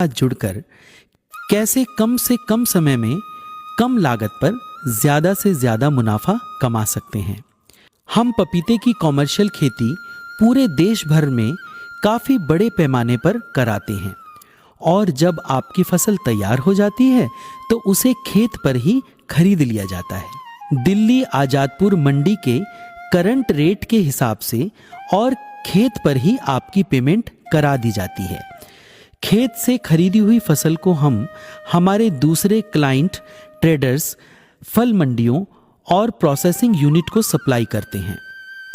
साथ जुड़कर कैसे कम से कम समय में कम लागत पर ज़्यादा से ज़्यादा मुनाफा कमा सकते हैं। हम पपीते की कॉमर्शियल खेती पूरे देश भर में काफ़ी बड़े पैमाने पर कराते हैं और जब आपकी फसल तैयार हो जाती है तो उसे खेत पर ही खरीद लिया जाता है। दिल्ली आज़ादपुर मंडी के करंट रेट के हिसाब से और खेत पर ही आपकी पेमेंट करा दी जाती है। खेत से खरीदी हुई फसल को हम हमारे दूसरे क्लाइंट ट्रेडर्स, फल मंडियों और प्रोसेसिंग यूनिट को सप्लाई करते हैं।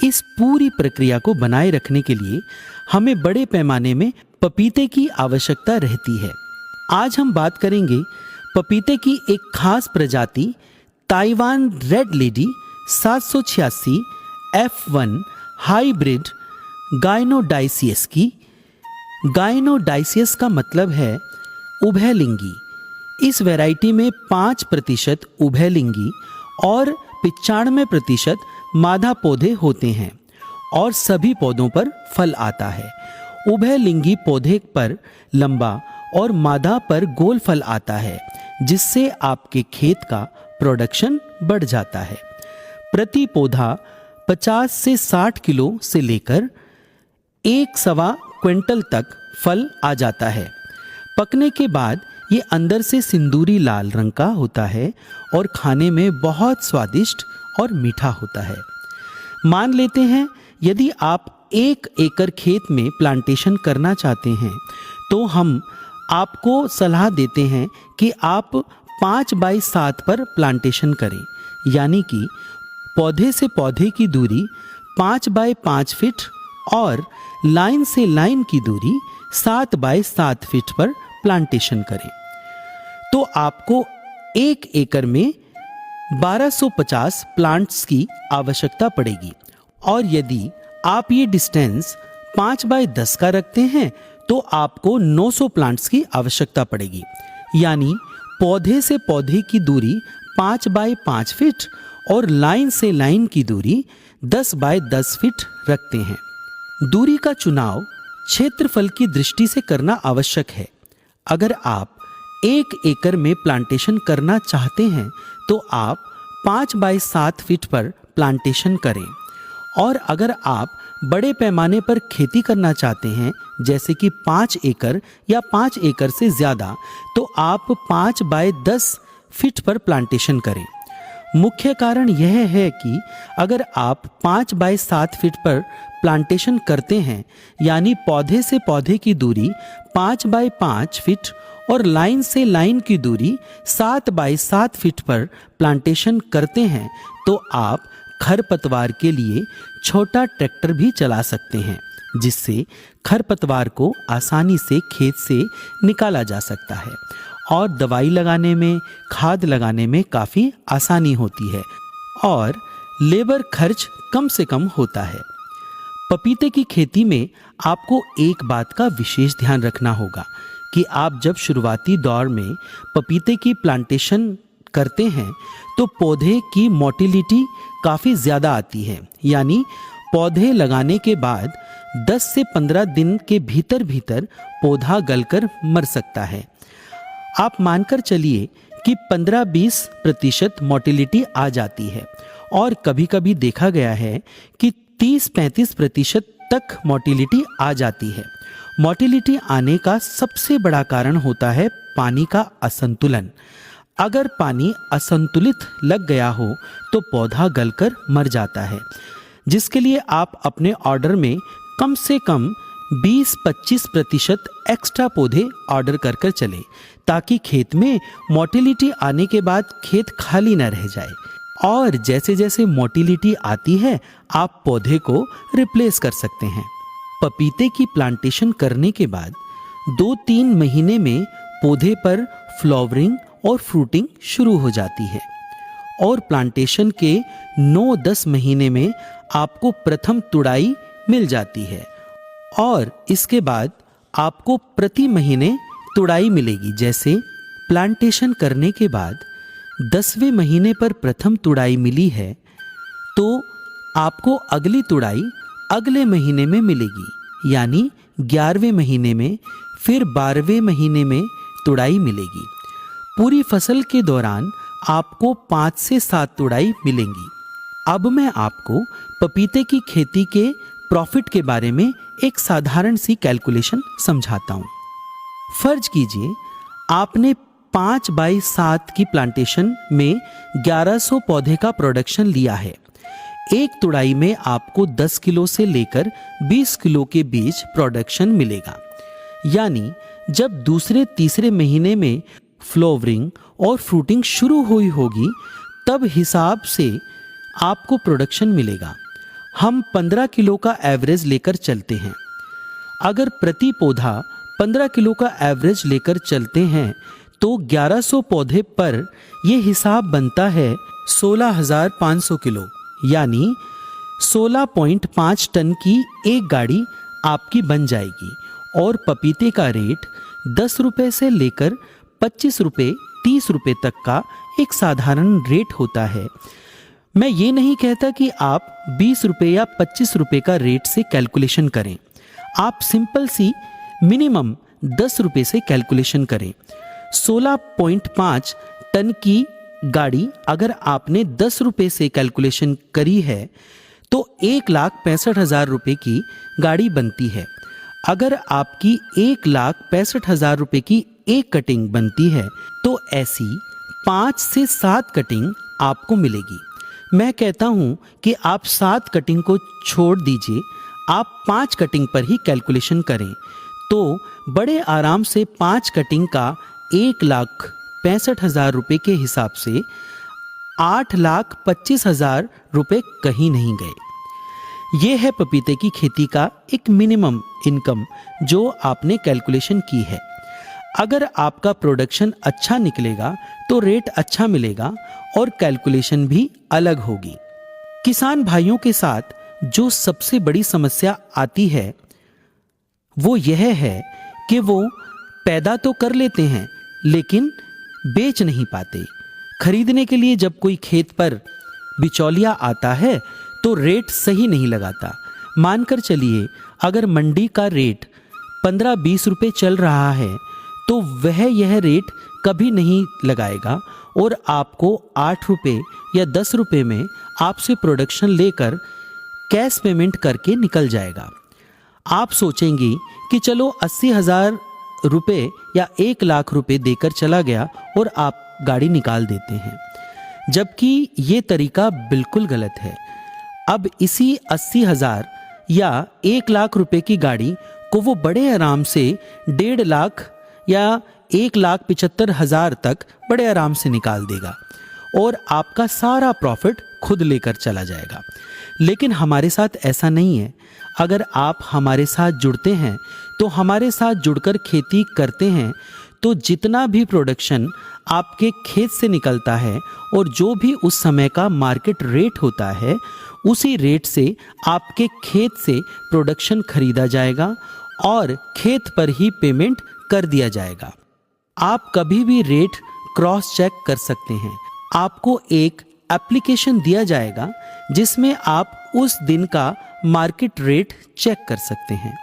इस पूरी प्रक्रिया को बनाए रखने के लिए हमें बड़े पैमाने में पपीते की आवश्यकता रहती है। आज हम बात करेंगे पपीते की एक खास प्रजाति Taiwan red lady 786 F1 hybrid gynodioecious की। गायनोडाइसियस का मतलब है उभयलिंगी। इस वैरायटी में 5% उभयलिंगी और 95% मादा पौधे होते हैं और सभी पौधों पर फल आता है। उभयलिंगी पौधे पर लंबा और मादा पर गोल फल आता है, जिससे आपके खेत का प्रोडक्शन बढ़ जाता है। प्रति पौधा 50 से 60 किलो से लेकर 1.25 क्विंटल तक फल आ जाता है। पकने के बाद ये अंदर से सिंदूरी लाल रंग का होता है और खाने में बहुत स्वादिष्ट और मीठा होता है। मान लेते हैं यदि आप 1 एकड़ खेत में प्लांटेशन करना चाहते हैं तो हम आपको सलाह देते हैं कि आप 5x7 पर प्लांटेशन करें, यानी कि पौधे से पौधे की दूरी 5x5 फीट और लाइन से लाइन की दूरी 7x7 फीट पर प्लांटेशन करें। तो आपको 1 एकड़ में 1250 प्लांट्स की आवश्यकता पड़ेगी और यदि आप ये डिस्टेंस 5x10 का रखते हैं तो आपको 900 प्लांट्स की आवश्यकता पड़ेगी, यानी पौधे से पौधे की दूरी 5x5 फीट और लाइन से लाइन की दूरी 10x10 फीट रखते हैं। दूरी का चुनाव क्षेत्रफल की दृष्टि से करना आवश्यक है। अगर आप 1 एकड़ में प्लांटेशन करना चाहते हैं तो आप 5x7 फीट पर प्लांटेशन करें और अगर आप बड़े पैमाने पर खेती करना चाहते हैं, जैसे कि 5 एकड़ या 5 एकड़ से ज़्यादा, तो आप 5x10 फीट पर प्लांटेशन करें। मुख्य कारण यह है कि अगर आप 5x7 फीट पर प्लांटेशन करते हैं, यानी पौधे से पौधे की दूरी 5x5 फीट और लाइन से लाइन की दूरी 7x7 फीट पर प्लांटेशन करते हैं, तो आप खरपतवार के लिए छोटा ट्रैक्टर भी चला सकते हैं, जिससे खरपतवार को आसानी से खेत से निकाला जा सकता है और दवाई लगाने में, खाद लगाने में काफ़ी आसानी होती है और लेबर खर्च कम से कम होता है। पपीते की खेती में आपको एक बात का विशेष ध्यान रखना होगा कि आप जब शुरुआती दौर में पपीते की प्लांटेशन करते हैं तो पौधे की मोटिलिटी काफ़ी ज़्यादा आती है, यानी पौधे लगाने के बाद 10 से 15 दिन के भीतर भीतर पौधा गलकर मर सकता है। आप मानकर चलिए कि 15-20% मोटिलिटी आ जाती है और कभी-कभी देखा गया है कि 30-35% तक मोटिलिटी आ जाती है। मोटिलिटी आने का सबसे बड़ा कारण होता है पानी का असंतुलन। अगर पानी असंतुलित लग गया हो तो पौधा गलकर मर जाता है, जिसके लिए आप अपने ऑर्डर में कम से कम 20-25% एक्स्ट्रा पौधे ऑर्डर कर चले, ताकि खेत में मोटिलिटी आने के बाद खेत खाली न रह जाए। और जैसे जैसे मोटिलिटी आती है आप पौधे को रिप्लेस कर सकते हैं। पपीते की प्लांटेशन करने के बाद 2-3 महीने में पौधे पर फ्लावरिंग और फ्रूटिंग शुरू हो जाती है और प्लांटेशन के 9-10 महीने में आपको प्रथम तुड़ाई मिल जाती है और इसके बाद आपको प्रति महीने तुड़ाई मिलेगी। जैसे प्लांटेशन करने के बाद 10वें महीने पर प्रथम तुड़ाई मिली है तो आपको अगली तुड़ाई अगले महीने में मिलेगी, यानी 11वें महीने में फिर 12वें महीने में तुड़ाई मिलेगी। पूरी फसल के दौरान आपको 5 से 7 तुड़ाई मिलेंगी। अब मैं आपको पपीते की खेती के प्रॉफिट के बारे में एक साधारण सी कैलकुलेशन समझाता हूं। फर्ज कीजिए आपने 5 बाई 7 की प्लांटेशन में 1100 पौधे का प्रोडक्शन लिया है। एक तुड़ाई में आपको 10 किलो से लेकर 20 किलो के बीच प्रोडक्शन मिलेगा। यानी जब दूसरे तीसरे महीने में फ्लावरिंग और फ्रूटिंग शुरू हुई होगी तब हिसाब से आपको प्रोडक्शन मिलेगा। हम 15 किलो का एवरेज लेकर चलते हैं। अगर प्रति पौधा 15 किलो का एवरेज लेकर चलते हैं तो 1100 पौधे पर यह हिसाब बनता है 16,500 किलो, यानी 16.5 टन की एक गाड़ी आपकी बन जाएगी। और पपीते का रेट 10 रुपए से लेकर 25 रुपए 30 रुपए तक का एक साधारण रेट होता है। मैं ये नहीं कहता कि आप 20 रुपए या 25 रुपए का रेट से कैलकुलेशन करें। आप सिंपल सी मिनिमम 10 रुपए से कैलकुलेशन करें। 16.5 टन की गाड़ी अगर आपने 10 रुपए से कैलकुलेशन करी है तो 1,65,000 रुपए की गाड़ी बनती है। अगर आपकी 1,65,000 रुपए की एक कटिंग बनती है तो ऐसी 5 से 7 कटिंग आपको मिलेगी। मैं कहता हूं कि आप 7 कटिंग को छोड़ दीजिए, आप 5 कटिंग पर ही कैलकुलेशन करें तो बड़े आराम से 5 कटिंग का 1,65,000 रुपए के हिसाब से 8,25,000 रुपए कहीं नहीं गए। यह है पपीते की खेती का एक मिनिमम इनकम जो आपने कैलकुलेशन की है। अगर आपका प्रोडक्शन अच्छा निकलेगा तो रेट अच्छा मिलेगा और कैलकुलेशन भी अलग होगी। किसान भाइयों के साथ जो सबसे बड़ी समस्या आती है वो यह है कि वो पैदा तो कर लेते हैं लेकिन बेच नहीं पाते। खरीदने के लिए जब कोई खेत पर बिचौलिया आता है तो रेट सही नहीं लगाता। मानकर चलिए अगर मंडी का रेट 15-20 रुपए चल रहा है तो वह यह रेट कभी नहीं लगाएगा और आपको 8 रुपए या 10 रुपए में आपसे प्रोडक्शन लेकर कैश पेमेंट करके निकल जाएगा। आप सोचेंगे कि चलो 80,000 रुपए या 1,00,000 रुपए देकर चला गया और आप गाड़ी निकाल देते हैं, जबकि ये तरीका बिल्कुल गलत है। अब इसी 80,000 या 1,00,000 रुपए की गाड़ी को वो बड़े आराम से 1.5 लाख या 1,75,000 तक बड़े आराम से निकाल देगा और आपका सारा प्रॉफिट खुद लेकर चला जाएगा। लेकिन हमारे साथ ऐसा नहीं है। अगर आप हमारे साथ जुड़ते हैं तो हमारे साथ जुड़कर खेती करते हैं तो जितना भी प्रोडक्शन आपके खेत से निकलता है और जो भी उस समय का मार्केट रेट होता है उसी रेट से आपके खेत से प्रोडक्शन खरीदा जाएगा और खेत पर ही पेमेंट कर दिया जाएगा। आप कभी भी रेट क्रॉस चेक कर सकते हैं। आपको एक एप्लीकेशन दिया जाएगा जिसमें आप उस दिन का मार्केट रेट चेक कर सकते हैं।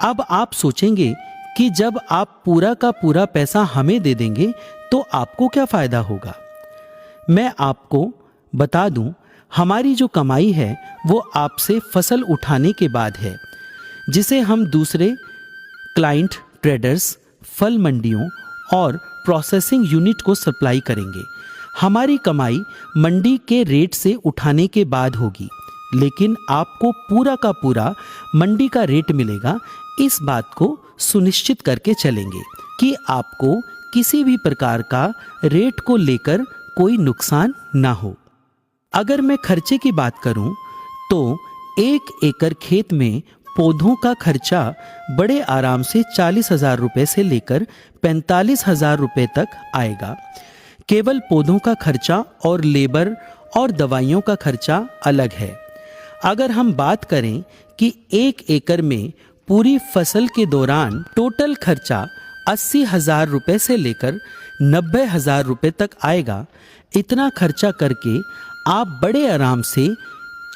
अब आप सोचेंगे कि जब आप पूरा का पूरा पैसा हमें दे देंगे तो आपको क्या फायदा होगा। मैं आपको बता दूं, हमारी जो कमाई है वो आपसे फसल उठाने के बाद है, जिसे हम दूसरे क्लाइंट ट्रेडर्स, फल मंडियों और प्रोसेसिंग यूनिट को सप्लाई करेंगे। हमारी कमाई मंडी के रेट से उठाने के बाद होगी, लेकिन आपको पूरा का पूरा मंडी का रेट मिलेगा। इस बात को सुनिश्चित करके चलेंगे कि आपको किसी भी प्रकार का रेट को लेकर कोई नुकसान ना हो। अगर मैं खर्चे की बात करूं तो 1 एकड़ खेत में पौधों का खर्चा बड़े आराम से 40,000 रुपए से लेकर 45,000 रुपए तक आएगा। केवल पौधों का खर्चा और लेबर और दवाइयों का खर्चा अलग है। अगर हम बात करें कि 1 एकड़ में पूरी फसल के दौरान टोटल खर्चा 80,000 रुपए से लेकर 90,000 रुपए तक आएगा, इतना खर्चा करके आप बड़े आराम से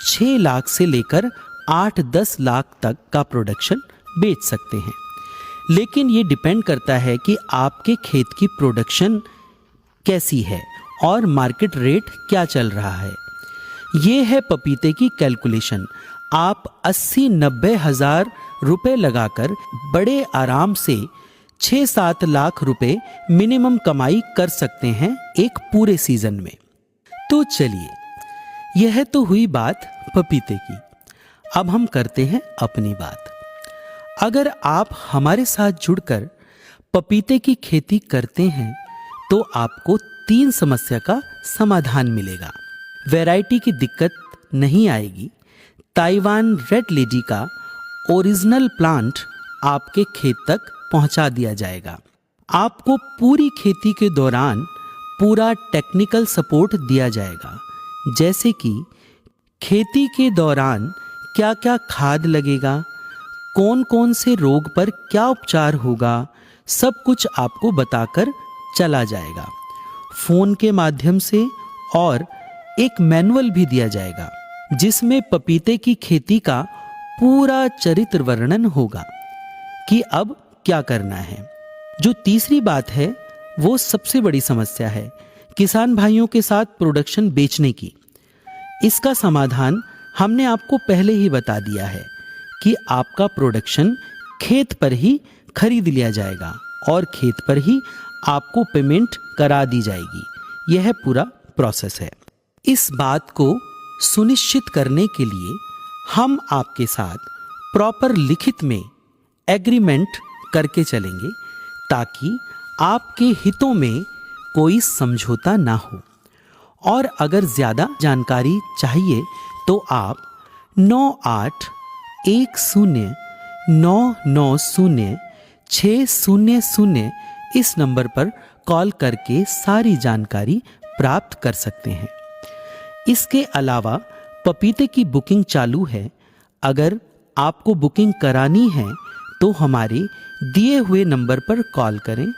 6 लाख से लेकर 8-10 लाख तक का प्रोडक्शन बेच सकते हैं। लेकिन ये डिपेंड करता है कि आपके खेत की प्रोडक्शन कैसी है और मार्केट रेट क्या चल रहा है। ये है पपीते की कैलकुलेशन। आप 80-90 हज़ार रुपए लगाकर बड़े आराम से 6-7 लाख रुपए मिनिमम कमाई कर सकते हैं एक पूरे सीजन में। तो चलिए, यह तो हुई बात पपीते की। अब हम करते हैं अपनी बात। अगर आप हमारे साथ जुड़कर पपीते की खेती करते हैं तो आपको 3 समस्या का समाधान मिलेगा। वैरायटी की दिक्कत नहीं आएगी। ताइवान रेड लेडी का ओरिजिनल प्लांट आपके खेत तक पहुंचा दिया जाएगा। आपको पूरी खेती के दौरान पूरा टेक्निकल सपोर्ट दिया जाएगा, जैसे कि खेती के दौरान क्या क्या खाद लगेगा, कौन कौन से रोग पर क्या उपचार होगा, सब कुछ आपको बताकर चला जाएगा फोन के माध्यम से। और एक मैनुअल भी दिया जाएगा जिसमें पपीते की खेती का पूरा चरित्र वर्णन होगा कि अब क्या करना है। जो तीसरी बात है वो सबसे बड़ी समस्या है किसान भाइयों के साथ प्रोडक्शन बेचने की। इसका समाधान हमने आपको पहले ही बता दिया है कि आपका प्रोडक्शन खेत पर ही खरीद लिया जाएगा और खेत पर ही आपको पेमेंट करा दी जाएगी। यह पूरा प्रोसेस है। इस बात को सुनिश्चित करने के लिए हम आपके साथ प्रॉपर लिखित में एग्रीमेंट करके चलेंगे ताकि आपके हितों में कोई समझौता ना हो। और अगर ज़्यादा जानकारी चाहिए तो आप 9810990600 इस नंबर पर कॉल करके सारी जानकारी प्राप्त कर सकते हैं। इसके अलावा पपीते की बुकिंग चालू है। अगर आपको बुकिंग करानी है तो हमारे दिए हुए नंबर पर कॉल करें,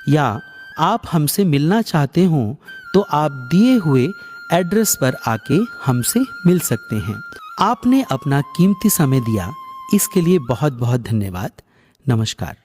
या आप हमसे मिलना चाहते हो तो आप दिए हुए एड्रेस पर आके हमसे मिल सकते हैं। आपने अपना कीमती समय दिया, इसके लिए बहुत बहुत धन्यवाद। नमस्कार।